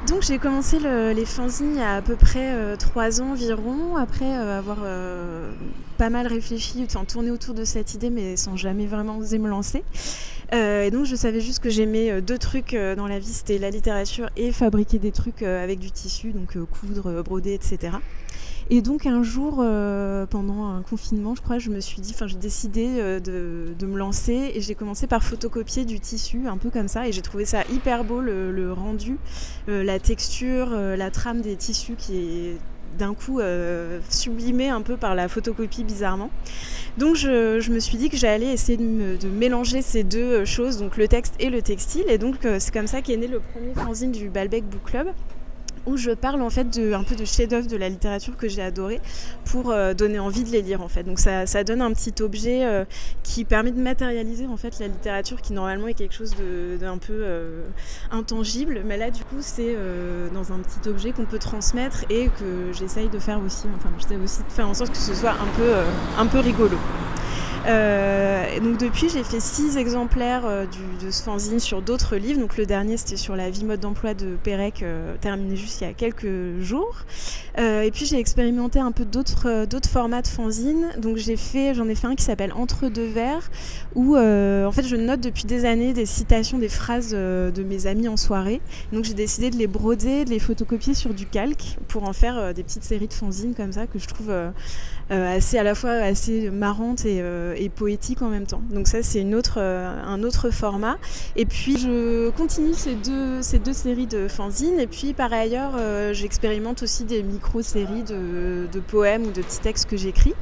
Donc j'ai commencé les fanzines il y a à peu près 3 ans environ, après avoir pas mal réfléchi, enfin tourné autour de cette idée mais sans jamais vraiment oser me lancer. Et donc je savais juste que j'aimais 2 trucs dans la vie, c'était la littérature et fabriquer des trucs avec du tissu, donc coudre, broder, etc. Et donc un jour, pendant un confinement, je crois, j'ai décidé de me lancer et j'ai commencé par photocopier du tissu, un peu comme ça, et j'ai trouvé ça hyper beau, le rendu, la texture, la trame des tissus qui est d'un coup sublimée un peu par la photocopie bizarrement. Donc je me suis dit que j'allais essayer de mélanger ces 2 choses, donc le texte et le textile, et donc c'est comme ça qu'est né le premier fanzine du Balbec Book Club, où je parle en fait un peu de chefs-d'œuvre de la littérature que j'ai adoré pour donner envie de les lire en fait. Donc ça donne un petit objet qui permet de matérialiser en fait la littérature qui normalement est quelque chose d'un peu intangible, mais là du coup c'est dans un petit objet qu'on peut transmettre et que j'essaye de faire aussi, j'essaie aussi de faire en sorte que ce soit un peu rigolo. Donc depuis j'ai fait 6 exemplaires de ce fanzine sur d'autres livres. Donc le dernier c'était sur la vie mode d'emploi de Pérec, terminé juste il y a quelques jours. Et puis j'ai expérimenté un peu d'autres formats de fanzine. Donc j'en ai fait un qui s'appelle Entre deux vers, où en fait je note depuis des années des citations, des phrases de mes amis en soirée. Donc j'ai décidé de les broder, de les photocopier sur du calque pour en faire des petites séries de fanzines comme ça que je trouve à la fois assez marrantes et poétiques en même temps. Donc ça c'est un autre format. Et puis je continue ces deux séries de fanzines, et puis par ailleurs j'expérimente aussi des micro-séries de poèmes ou de petits textes que j'écris.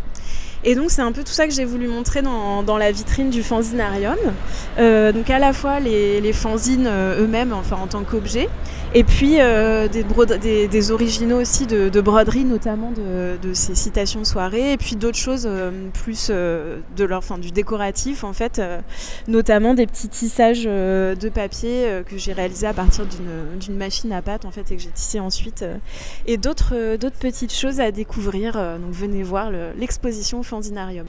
Et donc c'est un peu tout ça que j'ai voulu montrer dans la vitrine du fanzinarium. Donc à la fois les fanzines eux-mêmes, enfin en tant qu'objet, et puis des originaux aussi de broderie, notamment de ces citations de soirée, et puis d'autres choses plus du décoratif en fait, notamment des petits tissages de papier que j'ai réalisé à partir d'une machine à pâte en fait, et que j'ai tissé ensuite, et d'autres petites choses à découvrir. Donc venez voir l'exposition au Fanzinarium.